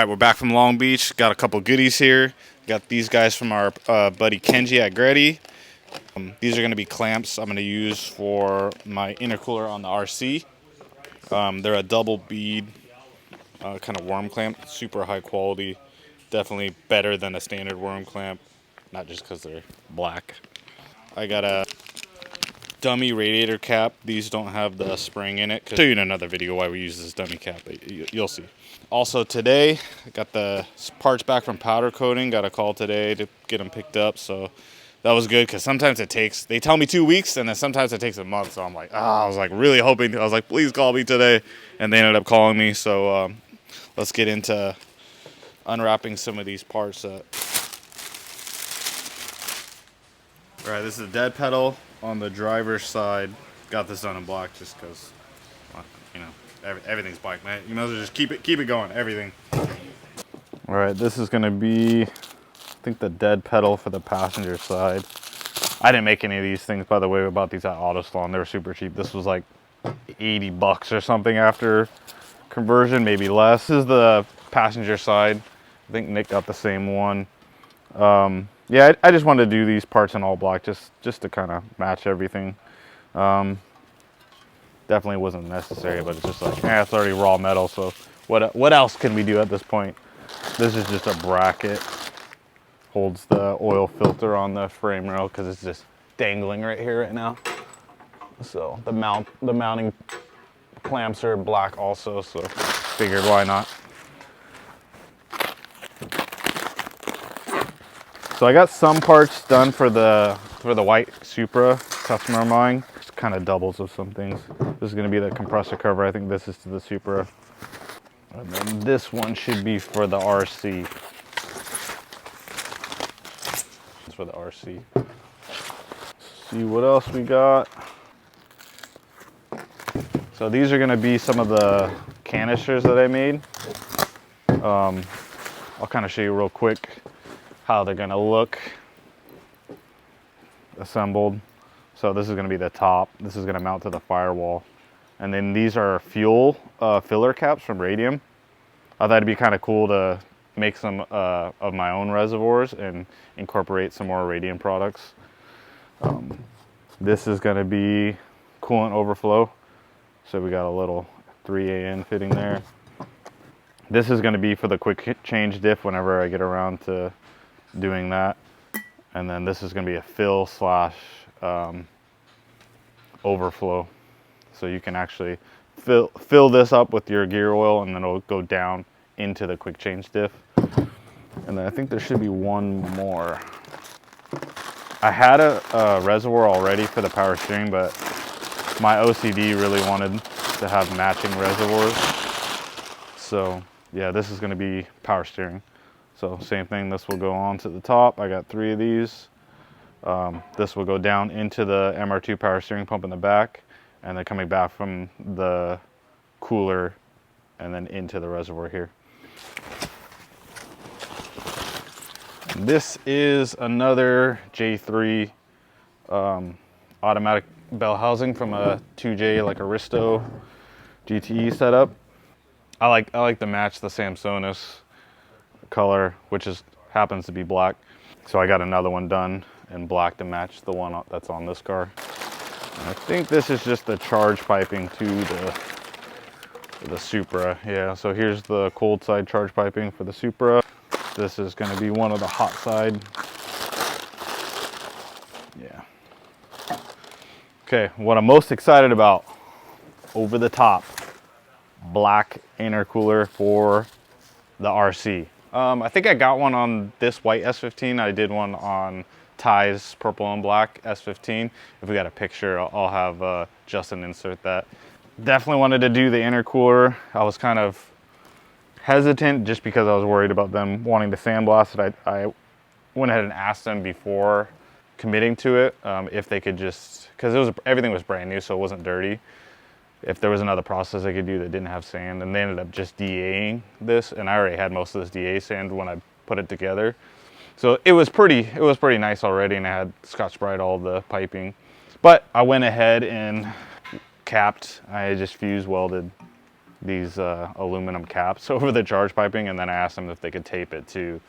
Alright, we're back from Long Beach. Got a couple goodies here. Got these guys from our buddy Kenji at Gretty. These are going to be clamps I'm going to use for my intercooler on the RC. They're a double bead kind of worm clamp. Super high quality. Definitely better than a standard worm clamp. Not just because they're black. I got a dummy radiator cap. These don't have the spring in it. I'll show you in another video why we use this dummy cap. You'll see. Also today, I got the parts back from powder coating. Got a call today to get them picked up. So that was good because sometimes it takes, they tell me 2 weeks and then sometimes it takes a month. So I'm like, I was like really hoping, I was like, please call me today. And they ended up calling me. So let's get into unwrapping some of these parts. All right, this is a dead pedal on the driver's side. Got this done in black just because, you know, everything's black, man. You might as well just keep it going, everything. All right, this is gonna be, I think, the dead pedal for the passenger side. I didn't make any of these things, by the way. We bought these at AutoStore. They were super cheap. This was like 80 bucks or something after conversion, maybe less. This is the passenger side. I think Nick got the same one. Yeah, I just wanted to do these parts in all black just to kind of match everything. Definitely wasn't necessary, but it's just like, it's already raw metal, so what else can we do at this point? This is just a bracket. Holds the oil filter on the frame rail because it's just dangling right here right now. So the mounting clamps are black also, so figured why not. So I got some parts done for the white Supra customer of mine. Just kind of doubles of some things. This is going to be the compressor cover. I think this is to the Supra. And then this one should be for the RC. It's for the RC. Let's see what else we got. So these are going to be some of the canisters that I made. I'll kind of show you real quick how they're gonna look assembled. So this is gonna be the top. This is gonna mount to the firewall. And then these are fuel filler caps from Radium. I thought it'd be kind of cool to make some of my own reservoirs and incorporate some more Radium products. This is gonna be coolant overflow. So we got a little 3AN fitting there. This is gonna be for the quick change diff whenever I get around to doing that. And then this is going to be a fill slash overflow, so you can actually fill this up with your gear oil and then it'll go down into the quick change diff. And then I think there should be one more. I had a reservoir already for the power steering, but my OCD really wanted to have matching reservoirs. So yeah, this is going to be power steering. So same thing, this will go on to the top. I got 3 of these. This will go down into the MR2 power steering pump in the back, and then coming back from the cooler and then into the reservoir here. This is another J3 automatic bell housing from a 2J, like Aristo GTE setup. I like to match the Samsonas color, which happens to be black. So I got another one done in black to match the one that's on this car. And I think this is just the charge piping to the Supra. Yeah, so here's the cold side charge piping for the Supra. This is going to be one of the hot side. Yeah. Okay, what I'm most excited about, over the top, black intercooler for the RC. I think I got one on this white S15. I did one on Ty's purple and black S15. If we got a picture, I'll have Justin insert that. Definitely wanted to do the intercooler. I was kind of hesitant just because I was worried about them wanting to sandblast it. I went ahead and asked them before committing to it if they could just, because everything was brand new, so it wasn't dirty. If there was another process they could do that didn't have sand, and they ended up just DAing this, and I already had most of this DA sand when I put it together. So it was pretty nice already, and I had Scotch-Brite all the piping. But I went ahead and capped, I just fuse welded these aluminum caps over the charge piping, and then I asked them if they could tape it to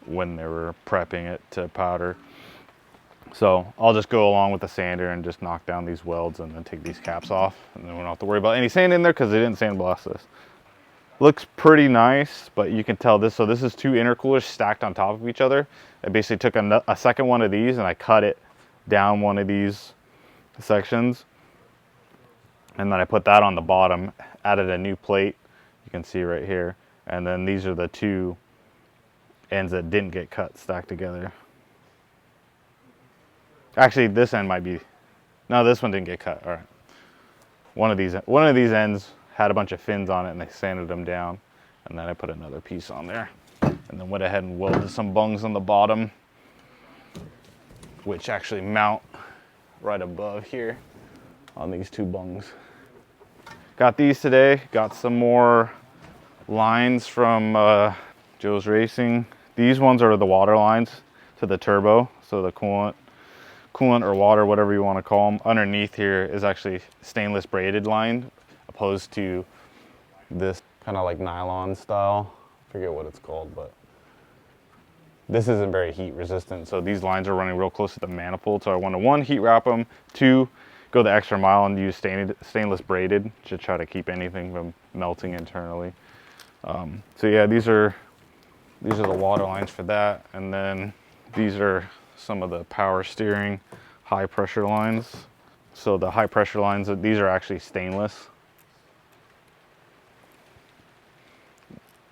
when they were prepping it to powder. So I'll just go along with the sander and just knock down these welds and then take these caps off, and then we don't have to worry about any sand in there because they didn't sandblast this. Looks pretty nice, but you can tell this, so this is 2 intercoolers stacked on top of each other. I basically took a second one of these and I cut it down one of these sections, and then I put that on the bottom, added a new plate, you can see right here, and then these are the 2 ends that didn't get cut stacked together. Actually, this end might be, no, this one didn't get cut. All right, one of these ends had a bunch of fins on it and they sanded them down, and then I put another piece on there, and then went ahead and welded some bungs on the bottom, which actually mount right above here on these 2 bungs. Got these today. Got some more lines from Joe's Racing. These ones are the water lines to the turbo, so the coolant or water, whatever you want to call them. Underneath here is actually stainless braided line, opposed to this kind of like nylon style. I forget what it's called, but this isn't very heat resistant. So these lines are running real close to the manifold. So I want to 1, heat wrap them, 2, go the extra mile and use stainless braided to try to keep anything from melting internally. So yeah, these are the water lines for that, and then these are some of the power steering high pressure lines. So the high pressure lines, these are actually stainless.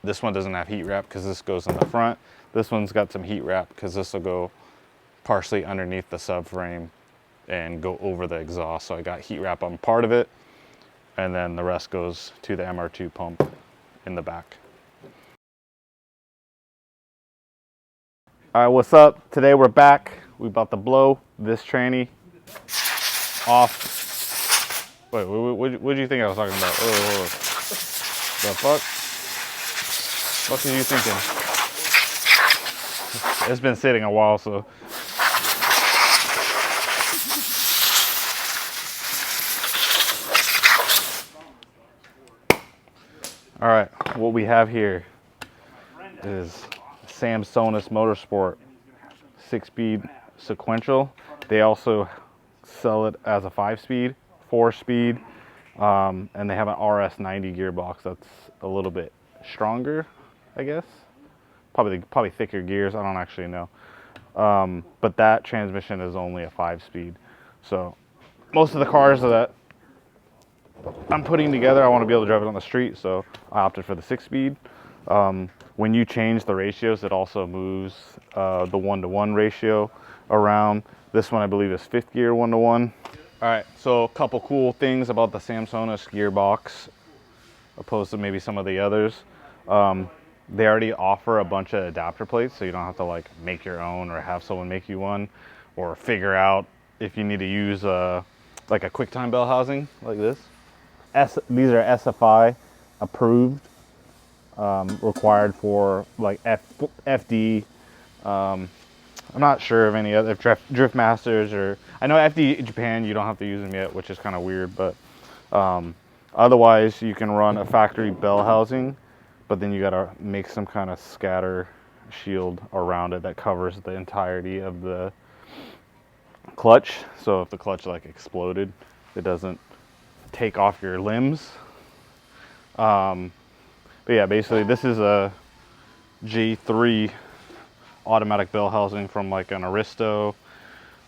This one doesn't have heat wrap because this goes in the front. This one's got some heat wrap because this will go partially underneath the subframe and go over the exhaust. So I got heat wrap on part of it, and then the rest goes to the MR2 pump in the back. All right, what's up? Today we're back. We about to blow this tranny off. Wait, what do you think I was talking about? Oh, the fuck? What are you thinking? It's been sitting a while, so. All right, what we have here is Samsonas Motorsport 6-speed sequential. They also sell it as a 5-speed, 4-speed, and they have an RS90 gearbox that's a little bit stronger, I guess. Probably thicker gears. I don't actually know. But that transmission is only a 5-speed. So most of the cars that I'm putting together, I want to be able to drive it on the street, so I opted for the 6-speed. When you change the ratios, it also moves the 1-to-1 ratio around. This one I believe is 5th gear 1-to-1. All right, so a couple cool things about the Samsonas gearbox opposed to maybe some of the others. They already offer a bunch of adapter plates, so you don't have to like make your own or have someone make you one, or figure out if you need to use like a QuickTime bell housing like this. These are SFI approved, required for like FD. I'm not sure of any other, if Drift Masters, or I know FD Japan you don't have to use them yet, which is kind of weird, but otherwise you can run a factory bell housing, but then you gotta make some kind of scatter shield around it that covers the entirety of the clutch. So if the clutch like exploded, it doesn't take off your limbs. But yeah, basically this is a J3 automatic bell housing from like an Aristo.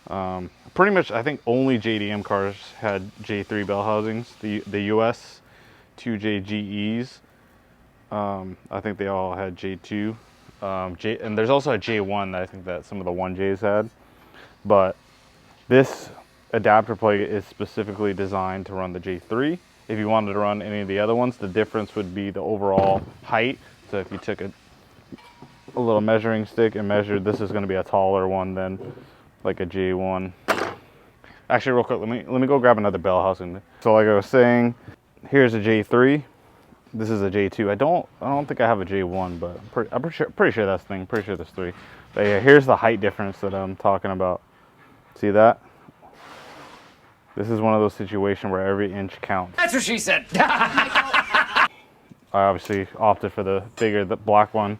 Pretty much I think only JDM cars had J3 bell housings. The US 2JGEs, I think they all had J2. And there's also a J1 that I think that some of the 1Js had. But this adapter plate is specifically designed to run the J3. If you wanted to run any of the other ones, the difference would be the overall height. So if you took a little measuring stick and measured, this is going to be a taller one than like a J1. Actually, real quick, let me go grab another bell housing. So like I was saying, here's a J3. This is a J2. I don't think I have a J1, but I'm pretty sure that's the thing. Pretty sure there's 3. But yeah, here's the height difference that I'm talking about. See that? This is one of those situations where every inch counts. That's what she said. I obviously opted for the bigger, the black one.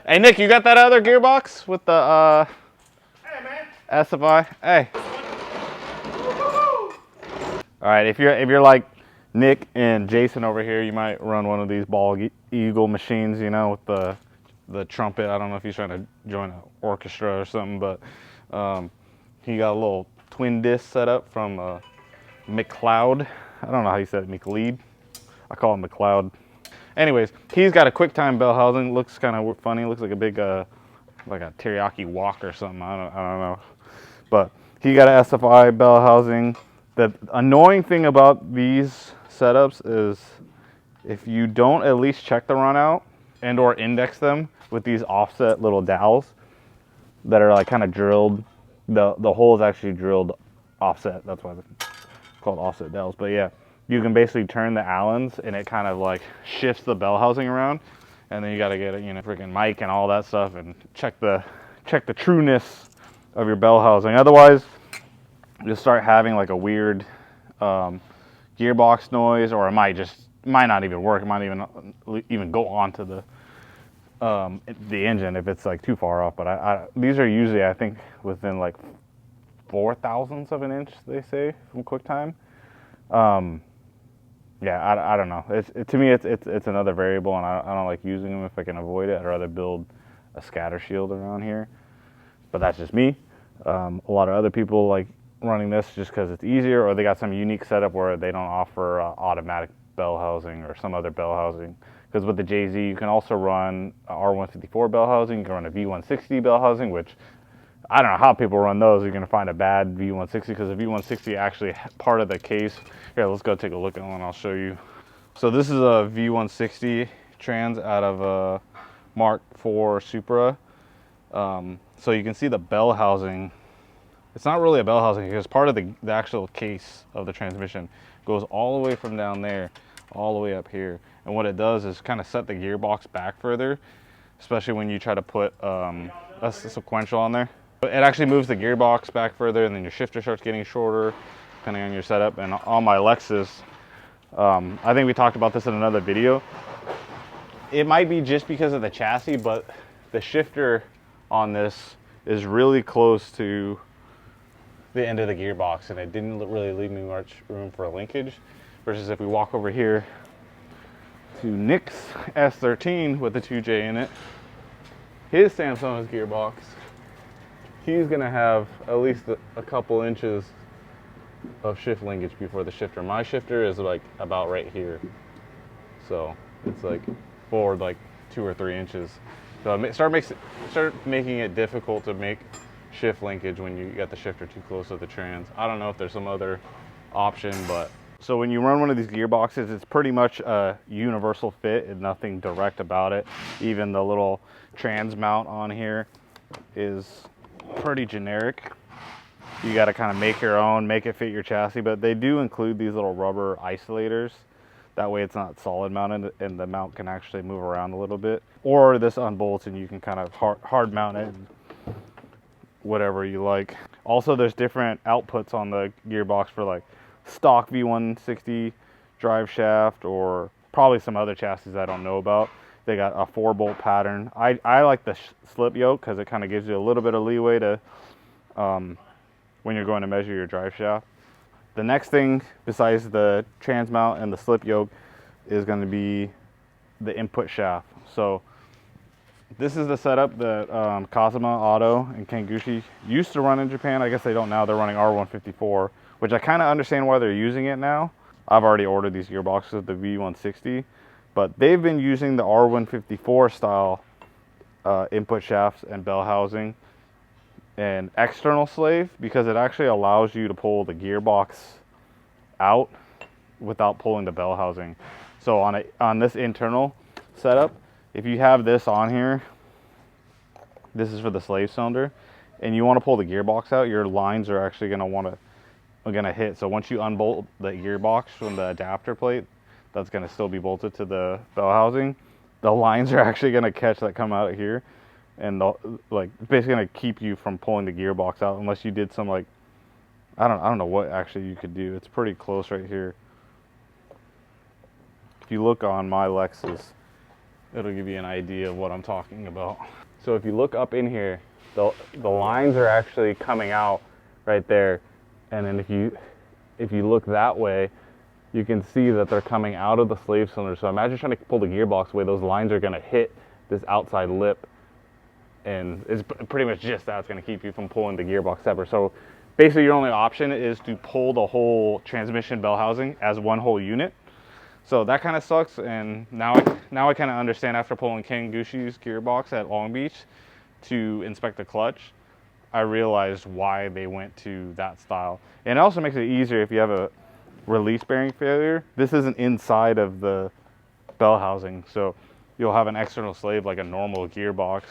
Hey Nick, you got that other gearbox with the Hey man. SFI? Hey. All right, if you're like Nick and Jason over here, you might run one of these bald eagle machines, you know, with the trumpet. I don't know if he's trying to join an orchestra or something, but he got a little twin disc set up from McLeod. I don't know how you said it, McLeod. I call him McLeod. Anyways, he's got a QuickTime bell housing. Looks kind of funny. Looks like a big, like a teriyaki wok or something. I don't know. But he got an SFI bell housing. The annoying thing about these setups is if you don't at least check the run out and or index them with these offset little dowels that are like kind of drilled, the hole is actually drilled offset. That's why it's called offset dowels. But yeah, you can basically turn the Allens and it kind of like shifts the bell housing around, and then you got to get it, you know, freaking mic and all that stuff and check the trueness of your bell housing. Otherwise, you'll start having like a weird gearbox noise, or it might not even work. It might even go onto the engine if it's like too far off. But these are usually, I think, within like 0.004 of an inch, they say, from QuickTime. Yeah, I don't know. To me, it's another variable, and I don't like using them if I can avoid it. I'd rather build a scatter shield around here. But that's just me. A lot of other people like running this just because it's easier, or they got some unique setup where they don't offer automatic bell housing or some other bell housing. Because with the JZ, you can also run a R154 bell housing. You can run a V160 bell housing, which I don't know how people run those. You're going to find a bad V160 because the V160 actually part of the case. Here, let's go take a look at one. I'll show you. So this is a V160 trans out of a Mark IV Supra. So you can see the bell housing. It's not really a bell housing because part of the actual case of the transmission goes all the way from down there all the way up here. And what it does is kind of set the gearbox back further, especially when you try to put a sequential on there. But it actually moves the gearbox back further, and then your shifter starts getting shorter depending on your setup. And on my Lexus, I think we talked about this in another video. It might be just because of the chassis, but the shifter on this is really close to the end of the gearbox, and it didn't really leave me much room for a linkage. Versus if we walk over here to Nick's S13 with the 2J in it, his Samsonas gearbox, he's gonna have at least a couple inches of shift linkage before the shifter. My shifter is like about right here, so it's like forward like 2 or 3 inches. So it start making it difficult to make shift linkage when you got the shifter too close to the trans. I don't know if there's some other option, but so when you run one of these gearboxes, it's pretty much a universal fit and nothing direct about it. Even the little trans mount on here is pretty generic. You got to kind of make your own, make it fit your chassis, but they do include these little rubber isolators. That way it's not solid mounted and the mount can actually move around a little bit. Or this unbolts and you can kind of hard mount it, whatever you like. Also, there's different outputs on the gearbox for like stock V160 Driveshaft, or probably some other chassis I don't know about. They got a 4-bolt pattern. I like the slip yoke because it kind of gives you a little bit of leeway to when you're going to measure your drive shaft. The next thing besides the trans mount and the slip yoke is going to be the input shaft. So this is the setup that Kazuma Auto and Kengushi used to run in Japan. I guess they don't now. They're running R154, which I kind of understand why they're using it now. I've already ordered these gearboxes, the V160, but they've been using the R154 style input shafts and bell housing and external slave because it actually allows you to pull the gearbox out without pulling the bell housing. So on this internal setup, if you have this on here, this is for the slave cylinder, and you want to pull the gearbox out, your lines are actually going to hit. So once you unbolt the gearbox from the adapter plate, that's going to still be bolted to the bell housing. The lines are actually going to catch that come out here. and like it's basically gonna keep you from pulling the gearbox out unless you did some like I don't know what actually you could do. It's pretty close right here. If you look on my Lexus, it'll give you an idea of what I'm talking about. So if you look up in here, the lines are actually coming out right there, and then if you look that way, you can see that they're coming out of the slave cylinder. So imagine trying to pull the gearbox away; those lines are going to hit this outside lip, and it's pretty much just that's going to keep you from pulling the gearbox separate. So basically, your only option is to pull the whole transmission bell housing as one whole unit. So that kind of sucks, and now I kind of understand after pulling Ken Gushi's gearbox at Long Beach to inspect the clutch, I realized why they went to that style. And it also makes it easier if you have a release bearing failure. This isn't inside of the bell housing, so you'll have an external slave like a normal gearbox,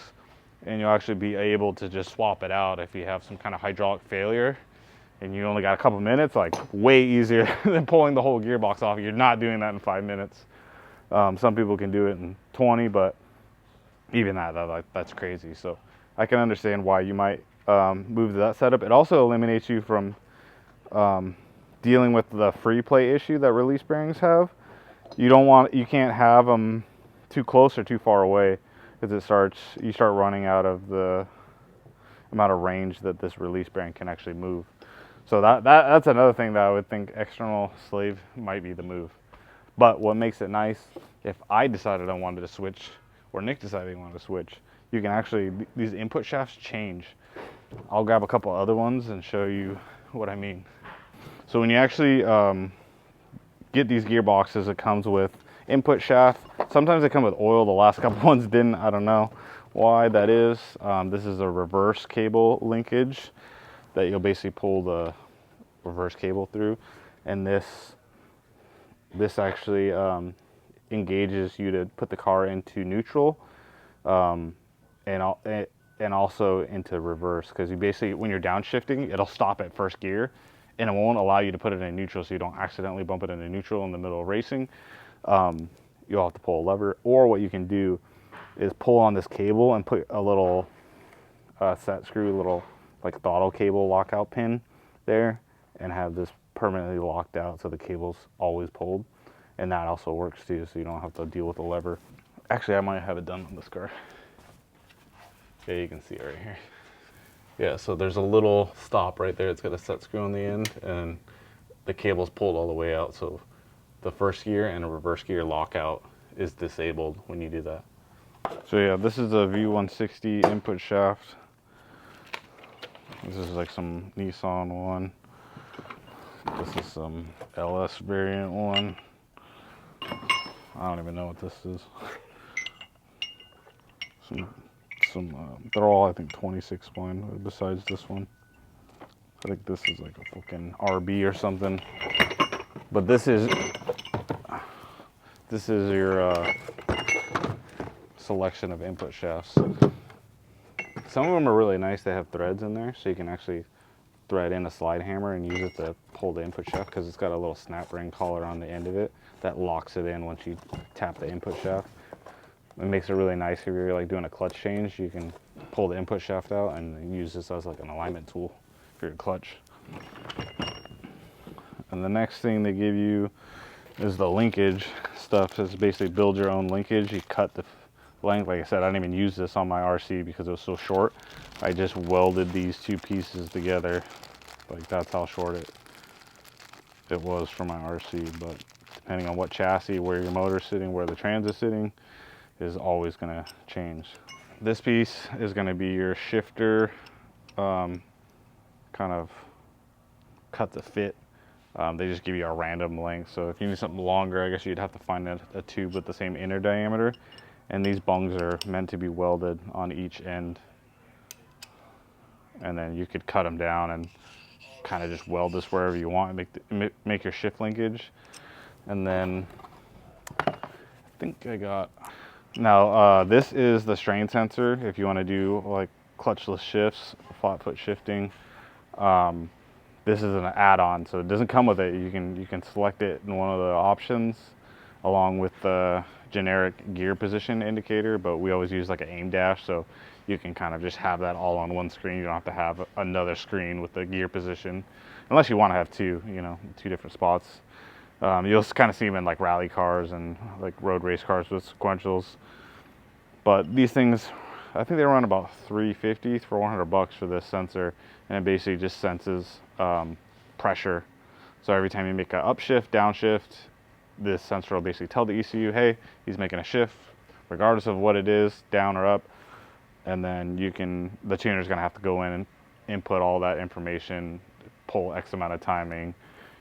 and you'll actually be able to just swap it out if you have some kind of hydraulic failure and you only got a couple minutes. Like way easier than pulling the whole gearbox off. You're not doing that in 5 minutes. Some people can do it in 20, but even that's crazy. So I can understand why you might move to that setup. It also eliminates you from dealing with the free play issue that release bearings have. You can't have them too close or too far away, because you start running out of the amount of range that this release bearing can actually move. So that's another thing that I would think external slave might be the move. But what makes it nice, if I decided I wanted to switch, or Nick decided he wanted to switch, you can actually, these input shafts change. I'll grab a couple other ones and show you what I mean. So when you actually get these gearboxes, it comes with input shaft. Sometimes they come with oil. The last couple ones didn't. I don't know why that is. This is a reverse cable linkage that you'll basically pull the reverse cable through, and this actually engages you to put the car into neutral, and also into reverse, because you basically, when you're downshifting, it'll stop at first gear and it won't allow you to put it in neutral, so you don't accidentally bump it into neutral in the middle of racing. You'll have to pull a lever, or what you can do is pull on this cable and put a little set screw, little like throttle cable lockout pin there, and have this permanently locked out so the cable's always pulled. And that also works too, so you don't have to deal with the lever. Actually, I might have it done on this car. Yeah, you can see it right here. Yeah, so there's a little stop right there. It's got a set screw on the end, and the cable's pulled all the way out, so the first gear and a reverse gear lockout is disabled when you do that. So yeah, this is a V160 input shaft. This is like some Nissan one. This is some LS variant one. I don't even know what this is. They're all, I think, 26 spline besides this one. I think this is like a fucking RB or something. But this is your selection of input shafts. Some of them are really nice. They have threads in there, so you can actually thread in a slide hammer and use it to pull the input shaft, because it's got a little snap ring collar on the end of it that locks it in once you tap the input shaft. It makes it really nice if you're like doing a clutch change. You can pull the input shaft out and use this as like an alignment tool for your clutch. And the next thing they give you is the linkage stuff. It's basically build your own linkage. You cut the length. Like I said, I didn't even use this on my RC because it was so short. I just welded these two pieces together. Like, that's how short it was for my RC. But depending on what chassis, where your motor's sitting, where the trans is sitting, is always going to change. This piece is going to be your shifter, kind of cut to fit. They just give you a random length. So if you need something longer, I guess you'd have to find a tube with the same inner diameter. And these bungs are meant to be welded on each end. And then you could cut them down and kind of just weld this wherever you want and make your shift linkage. And then I think I got, now this is the strain sensor if you want to do like clutchless shifts, flat foot shifting. This is an add-on, so it doesn't come with it. You can select it in one of the options, along with the generic gear position indicator, but we always use like an aim dash, so you can kind of just have that all on one screen. You don't have to have another screen with the gear position, unless you want to have two, you know, two different spots. You'll kind of see them in like rally cars and like road race cars with sequentials. But these things, I think they run about $350 for $100 for this sensor, and it basically just senses pressure. So every time you make an upshift, downshift, this sensor will basically tell the ECU, hey, he's making a shift, regardless of what it is, down or up. And then the tuner's gonna have to go in and input all that information, pull X amount of timing,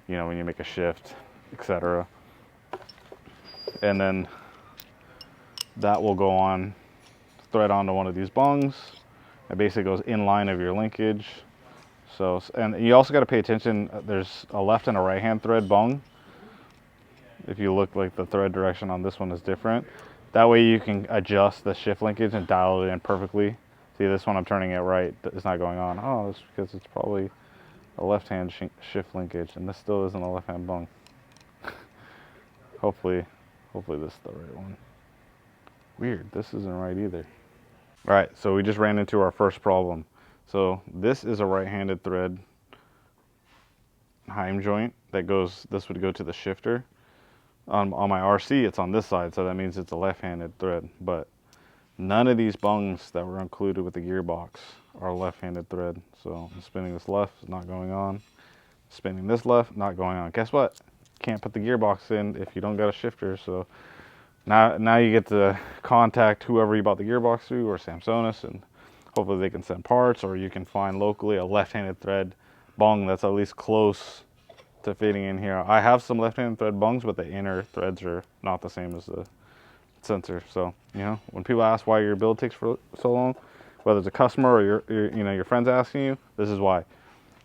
you know, when you make a shift, etc. And then that will go on, thread onto one of these bungs. It basically goes in line of your linkage. So, and you also got to pay attention, there's a left and a right hand thread bung. If you look, like the thread direction on this one is different. That way you can adjust the shift linkage and dial it in perfectly. See, this one I'm turning it right, it's not going on. Oh, it's because it's probably a left hand shift linkage, and this still isn't a left hand bung. Hopefully this is the right one. Weird, this isn't right either. All right, so we just ran into our first problem. So this is a right-handed thread Heim joint that goes, this would go to the shifter. On my RC, it's on this side, so that means it's a left-handed thread. But none of these bungs that were included with the gearbox are left-handed thread. So I'm spinning this left, it's not going on. Spinning this left, not going on. Guess what? Can't put the gearbox in if you don't got a shifter. So now you get to contact whoever you bought the gearbox through, or Samsonas, and hopefully they can send parts, or you can find locally a left-handed thread bung that's at least close to fitting in here. I have some left-handed thread bungs, but the inner threads are not the same as the sensor. So, you know, when people ask why your build takes for so long, whether it's a customer or your friends asking you, this is why.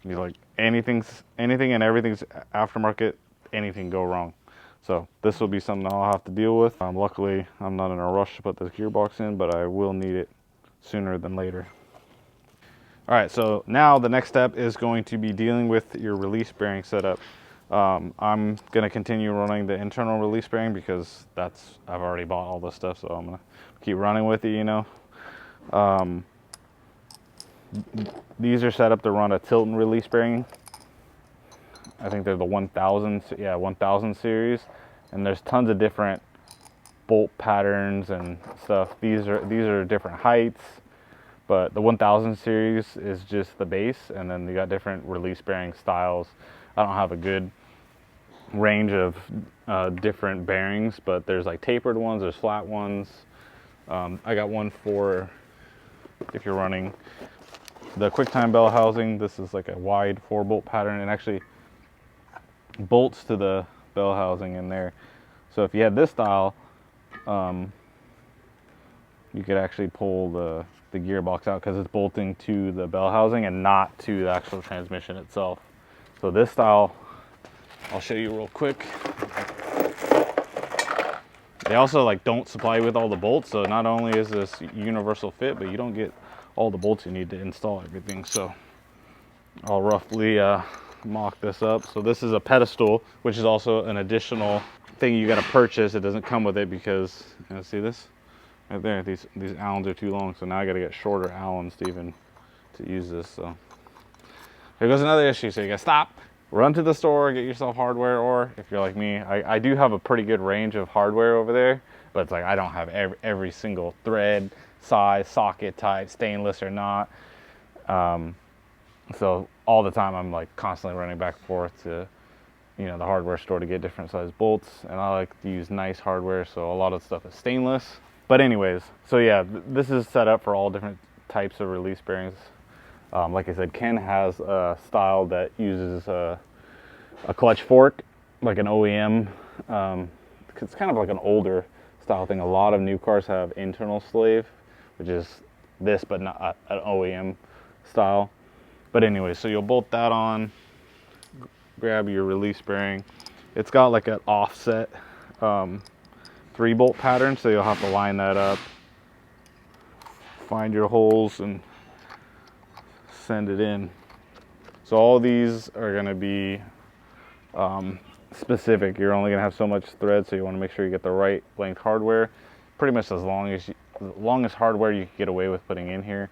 You're like, anything and everything's aftermarket, anything go wrong. So this will be something I'll have to deal with. Luckily, I'm not in a rush to put this gearbox in, but I will need it sooner than later. All right, so now the next step is going to be dealing with your release bearing setup. I'm gonna continue running the internal release bearing because I've already bought all this stuff, so I'm gonna keep running with it, you know. These are set up to run a tilt and release bearing. I think they're the 1000 series, and there's tons of different bolt patterns and stuff. These are different heights, but the 1000 series is just the base, and then you got different release bearing styles. I don't have a good range of different bearings, but there's like tapered ones, there's flat ones. I got one for if you're running the QuickTime bell housing. This is like a wide 4-bolt pattern, and actually bolts to the bell housing in there. So if you had this style, you could actually pull the gearbox out because it's bolting to the bell housing and not to the actual transmission itself. So this style, I'll show you real quick. They also like don't supply you with all the bolts, so not only is this universal fit, but you don't get all the bolts you need to install everything. So I'll roughly mock this up. So this is a pedestal, which is also an additional thing you got to purchase. It doesn't come with it because, you know, see this right there, these Allens are too long, so now I got to get shorter Allens to use this. So here goes another issue. So you got to stop, run to the store, get yourself hardware, or if you're like me, I do have a pretty good range of hardware over there, but it's like I don't have every single thread, size, socket type, stainless or not. So all the time I'm like constantly running back and forth to, you know, the hardware store to get different size bolts, and I like to use nice hardware, so a lot of stuff is stainless. But anyways, so yeah, this is set up for all different types of release bearings. Like I said, Ken has a style that uses a clutch fork, like an OEM. It's kind of like an older style thing. A lot of new cars have internal slave, which is this, but not an OEM style. But anyway, so you'll bolt that on, grab your release bearing. It's got like an offset 3-bolt pattern, so you'll have to line that up, find your holes, and send it in. So all these are going to be specific. You're only gonna have so much thread, so you want to make sure you get the right length hardware. Pretty much as long as hardware you can get away with putting in here,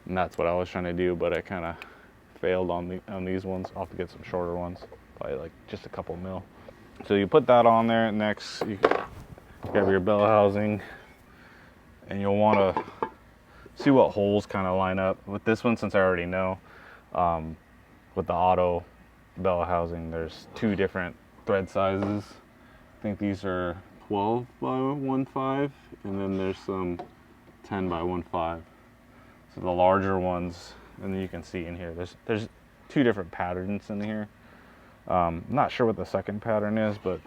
and that's what I was trying to do. But I kind of failed on these ones. I'll have to get some shorter ones, probably like just a couple mil. So you put that on there. Next, you have your bell housing, and you'll want to see what holes kind of line up with this one. Since I already know, with the auto bell housing, there's 2 different thread sizes. I think these are 12 by 1.5, and then there's some 10 by 1.5. So the larger ones, and then you can see in here, there's 2 different patterns in here. I'm not sure what the second pattern is, but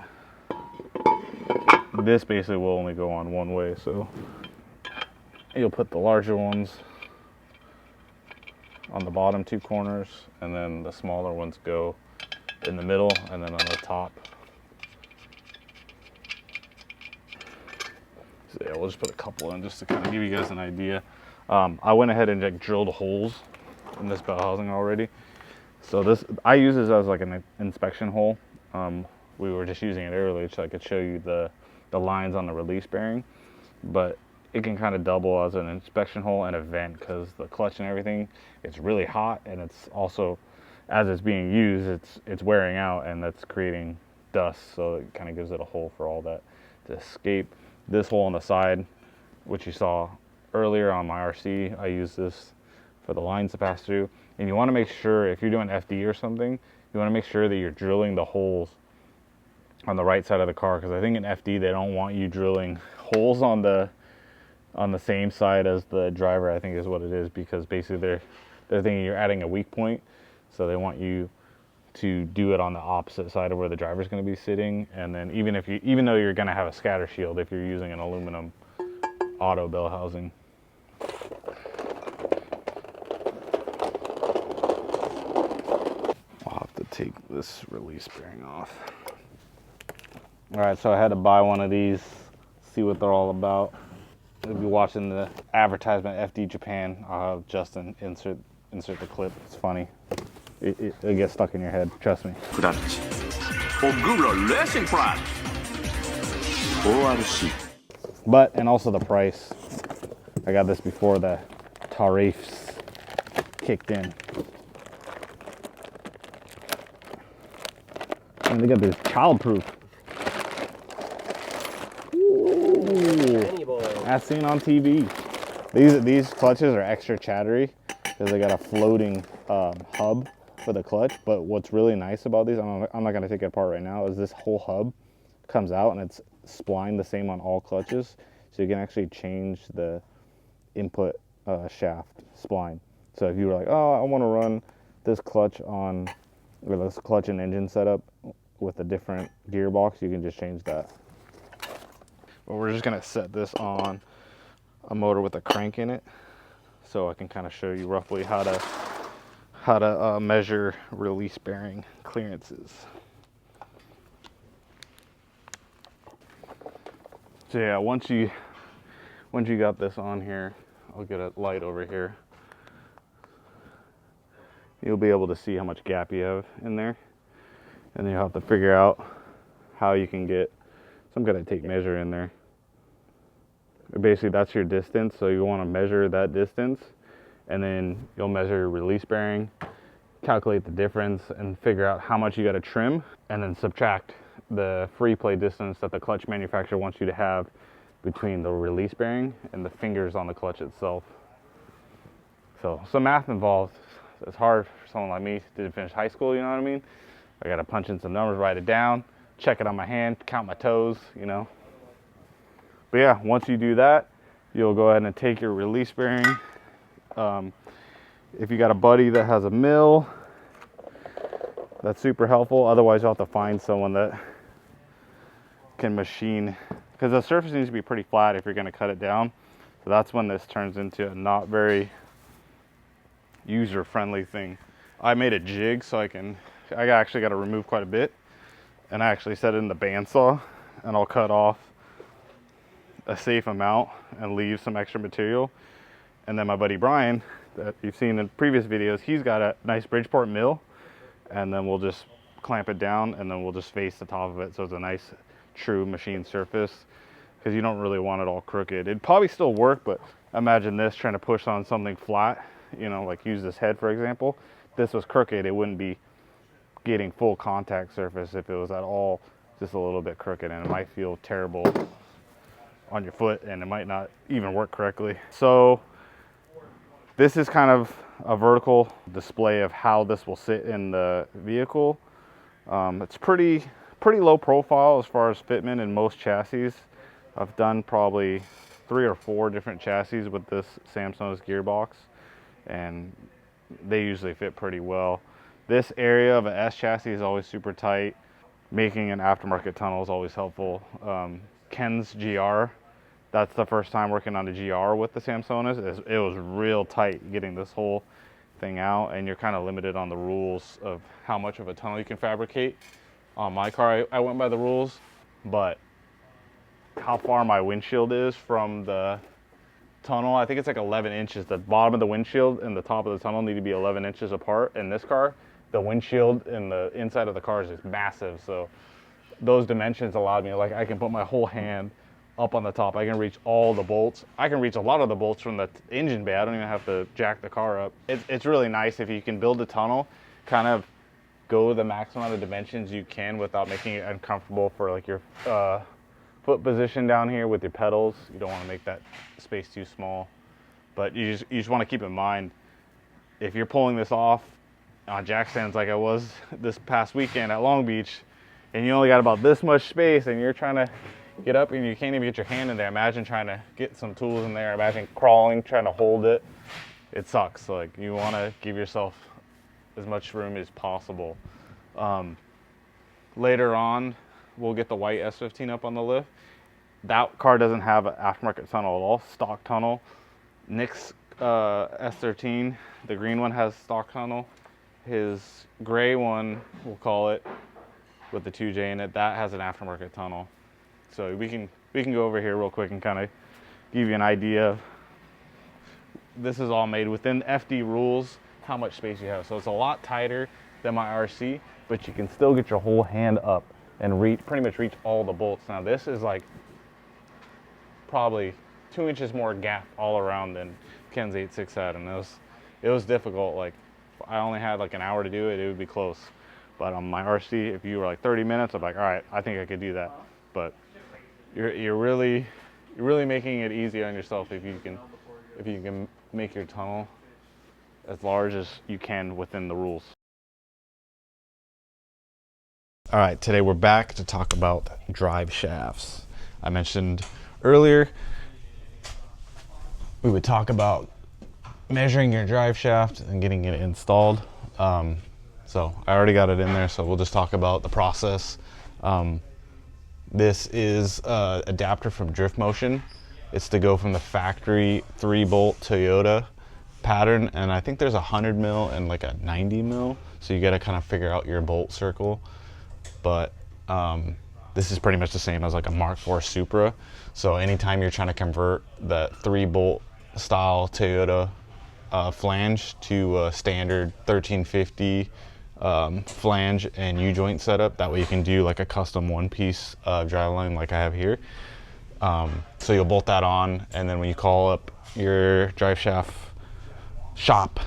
this basically will only go on one way. So you'll put the larger ones on the bottom 2 corners, and then the smaller ones go in the middle and then on the top. So yeah, we'll just put a couple in just to kind of give you guys an idea. I went ahead and like drilled holes in this bell housing already. So this, I use this as like an inspection hole. We were just using it earlier so I could show you the lines on the release bearing, but it can kind of double as an inspection hole and a vent, because the clutch and everything, it's really hot, and it's also, as it's being used, it's wearing out, and that's creating dust, so it kind of gives it a hole for all that to escape. This hole on the side, which you saw earlier on my RC, I use this for the lines to pass through. And you want to make sure, if you're doing FD or something, you want to make sure that you're drilling the holes on the right side of the car, because I think in FD they don't want you drilling holes on the same side as the driver, I think is what it is, because basically they're thinking you're adding a weak point, so they want you to do it on the opposite side of where the driver's going to be sitting. And then even though you're going to have a scatter shield if you're using an aluminum auto bell housing. I'll have to take this release bearing off. All right, so I had to buy one of these, see what they're all about. If you're watching the advertisement FD Japan, I'll have Justin insert the clip. It's funny. It gets stuck in your head, trust me. But, and also the price. I got this before the tariffs kicked in. And they got this childproof. Ooh, as seen on TV. These clutches are extra chattery because they got a floating hub for the clutch. But what's really nice about these, I'm not going to take it apart right now, is this whole hub comes out and it's splined the same on all clutches. So you can actually change the input shaft spline. So if you were like, oh, I want to run this clutch on, or this clutch and engine setup with a different gearbox, you can just change that. But we're just going to set this on a motor with a crank in it, so I can kind of show you roughly how to measure release bearing clearances. So yeah, once you got this on here, I'll get a light over here. You'll be able to see how much gap you have in there, and then you'll have to figure out how you can get some kind of tape measure in there. Basically, that's your distance, so you want to measure that distance, and then you'll measure your release bearing, calculate the difference, and figure out how much you got to trim, and then subtract the free play distance that the clutch manufacturer wants you to have between the release bearing and the fingers on the clutch itself. So some math involved. It's hard for someone like me who didn't finish high school, you know what I mean? I got to punch in some numbers, write it down, check it on my hand, count my toes, you know. But yeah, once you do that, you'll go ahead and take your release bearing. If you got a buddy that has a mill, that's super helpful. Otherwise, you'll have to find someone that can machine, because the surface needs to be pretty flat if you're going to cut it down. So that's when this turns into a not very user-friendly thing. I made a jig so I actually got to remove quite a bit, and I actually set it in the bandsaw, and I'll cut off a safe amount and leave some extra material. And then my buddy Brian, that you've seen in previous videos, he's got a nice Bridgeport mill, and then we'll just clamp it down, and then we'll just face the top of it so it's a nice true machine surface, because you don't really want it all crooked. It'd probably still work, but imagine this trying to push on something flat, you know, like use this head for example. If this was crooked, it wouldn't be getting full contact surface if it was at all just a little bit crooked, and it might feel terrible on your foot and it might not even work correctly. So this is kind of a vertical display of how this will sit in the vehicle. It's pretty low profile as far as fitment in most chassis. I've done probably 3 or 4 different chassis with this Samsonas gearbox, and they usually fit pretty well. This area of an S chassis is always super tight. Making an aftermarket tunnel is always helpful. Ken's GR, that's the first time working on the GR with the Samsonas. It was real tight getting this whole thing out, and you're kind of limited on the rules of how much of a tunnel you can fabricate. On my car, I went by the rules, but how far my windshield is from the tunnel, I think it's like 11 inches. The bottom of the windshield and the top of the tunnel need to be 11 inches apart. In this car, the windshield and the inside of the car is just massive, so those dimensions allowed me, like, I can put my whole hand up on the top. I can reach all the bolts. I can reach a lot of the bolts from the engine bay. I don't even have to jack the car up. It's really nice if you can build a tunnel, kind of go the maximum amount of dimensions you can without making it uncomfortable for like your foot position down here with your pedals. You don't want to make that space too small, but you just want to keep in mind, if you're pulling this off on jack stands like I was this past weekend at Long Beach, and you only got about this much space and you're trying to get up and you can't even get your hand in there. Imagine trying to get some tools in there. Imagine crawling, trying to hold it. It sucks. Like, you want to give yourself as much room as possible. Later on, we'll get the white S15 up on the lift. That car doesn't have an aftermarket tunnel at all, stock tunnel. Nick's S13, the green one, has stock tunnel. His gray one, we'll call it, with the 2J in it, that has an aftermarket tunnel. So we can go over here real quick and kind of give you an idea. This is all made within FD rules, how much space you have. So it's a lot tighter than my RC, but you can still get your whole hand up and pretty much reach all the bolts. Now this is like probably 2 inches more gap all around than Ken's 8.6 had, and it was difficult. Like, if I only had like an hour to do it, it would be close. But on my RC, if you were like 30 minutes, I'm like, all right, I think I could do that. But you're really making it easy on yourself if you can make your tunnel as large as you can within the rules. All right, today we're back to talk about drive shafts. I mentioned earlier we would talk about measuring your drive shaft and getting it installed. So I already got it in there, so we'll just talk about the process. This is an adapter from Drift Motion. It's to go from the factory 3-bolt Toyota pattern, and I think there's a 100 mil and like a 90 mil, so you got to kind of figure out your bolt circle. But this is pretty much the same as like a Mark IV Supra. So anytime you're trying to convert that 3-bolt style Toyota flange to a standard 1350 flange and U-joint setup, that way you can do like a custom one-piece driveline like I have here. So you'll bolt that on, and then when you call up your drive shaft shop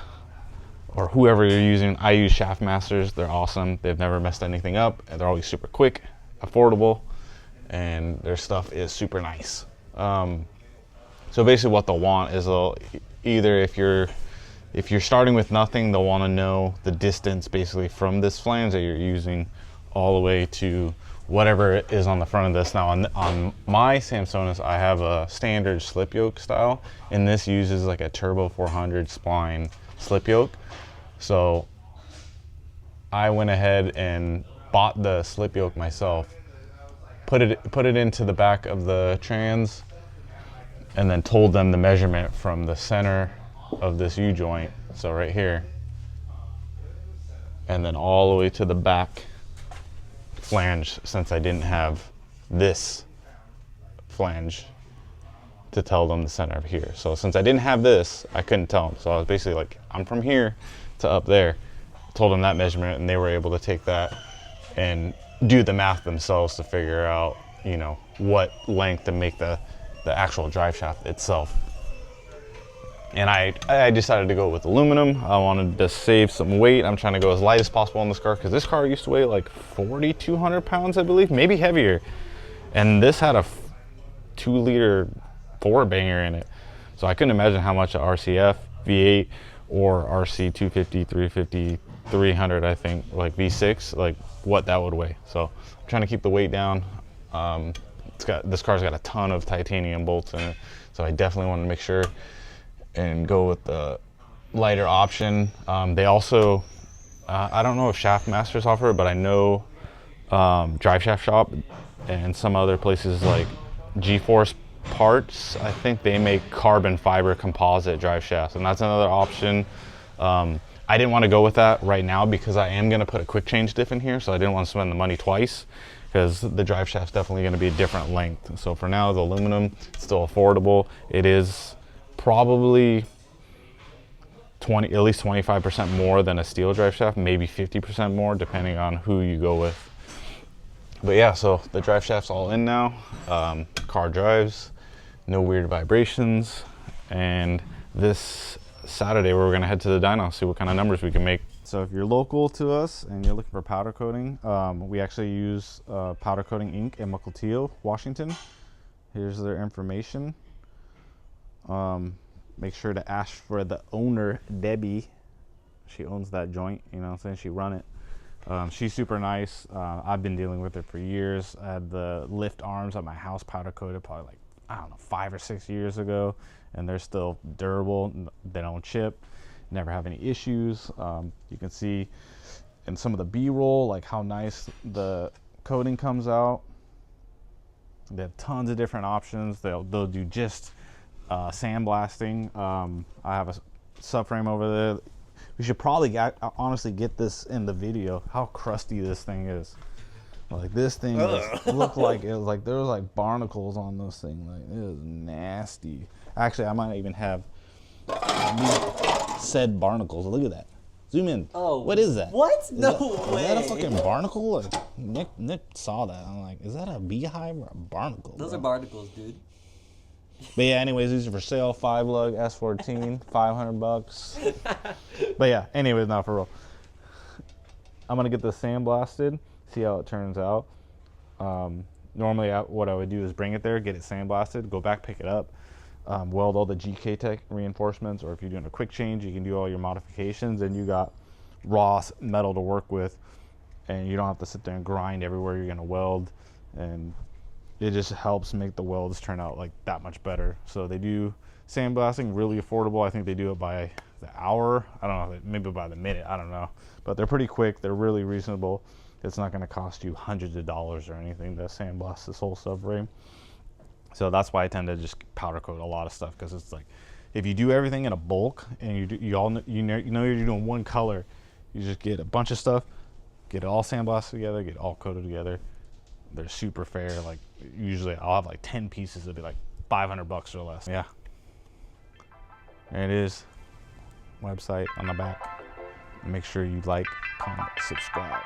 or whoever you're using, I use Shaft Masters. They're awesome. They've never messed anything up, and they're always super quick, affordable, and their stuff is super nice. So basically what they'll want is either if you're starting with nothing, they'll want to know the distance basically from this flange that you're using all the way to whatever is on the front of this. Now on my Samsonas, I have a standard slip yoke style, and this uses like a Turbo 400 spline slip yoke. So I went ahead and bought the slip yoke myself, put it into the back of the trans, and then told them the measurement from the center of this U-joint, so right here, and then all the way to the back flange, since I didn't have this flange to tell them the center of here. So since I didn't have this, I couldn't tell them. So I was basically like, I'm from here to up there. Told them that measurement, and they were able to take that and do the math themselves to figure out, you know, what length to make the actual drive shaft itself. And I decided to go with aluminum. I wanted to save some weight. I'm trying to go as light as possible on this car because this car used to weigh like 4,200 pounds, I believe, maybe heavier. And this had a 2-liter 4-banger in it. So I couldn't imagine how much a RCF V8 or RC 250, 350, 300, I think, like V6, like what that would weigh. So I'm trying to keep the weight down. This car's got a ton of titanium bolts in it, so I definitely want to make sure and go with the lighter option. They also, I don't know if Shaft Masters offer it, but I know Driveshaft Shop and some other places like G-Force Parts, I think they make carbon fiber composite drive shafts, and that's another option. I didn't want to go with that right now because I am going to put a quick change diff in here, so I didn't want to spend the money twice because the drive shaft's definitely going to be a different length. So for now, the aluminum is still affordable. It is probably at least 25% more than a steel drive shaft, maybe 50% more depending on who you go with. But yeah, so the drive shaft's all in now. Car drives, no weird vibrations, and this Saturday we're gonna head to the dyno, see what kind of numbers we can make. So if you're local to us and you're looking for powder coating, we actually use Powder Coating Inc. in Mukilteo, Washington. Here's their information. Make sure to ask for the owner, Debbie. She owns that joint, you know what I'm saying? She run it. She's super nice. I've been dealing with her for years. I had the lift arms at my house powder coated probably like, I don't know, 5 or 6 years ago, and they're still durable. They don't chip, never have any issues. You can see in some of the B-roll like how nice the coating comes out. They have tons of different options. They'll do just sandblasting. I have a subframe over there. We should probably honestly get this in the video, how crusty this thing is. Like this thing looked like it was like there was like barnacles on this thing. Like it was nasty. Actually, I might even have said barnacles. Look at that. Zoom in. Oh, what is that? What? No way. Is that a fucking barnacle? Like, Nick saw that. I'm like, is that a beehive or a barnacle? Those are barnacles, dude. But yeah, anyways, these are for sale. 5-lug S14, $500. But yeah, anyways, not for real. I'm gonna get this sandblasted, see how it turns out. Normally, what I would do is bring it there, get it sandblasted, go back, pick it up, weld all the GK Tech reinforcements, or if you're doing a quick change, you can do all your modifications, and you got raw metal to work with, and you don't have to sit there and grind everywhere you're gonna weld, and it just helps make the welds turn out like that much better. So they do sandblasting, really affordable. I think they do it by the hour. I don't know, maybe by the minute, I don't know. But they're pretty quick, they're really reasonable. It's not gonna cost you hundreds of dollars or anything to sandblast this whole subframe. So that's why I tend to just powder coat a lot of stuff, because it's like, if you do everything in a bulk and you know you're doing one color, you just get a bunch of stuff, get it all sandblasted together, get it all coated together. They're super fair. Like usually I'll have like 10 pieces, it'll be like $500 or less. Yeah, there it is, website on the back. Make sure you like, comment, subscribe.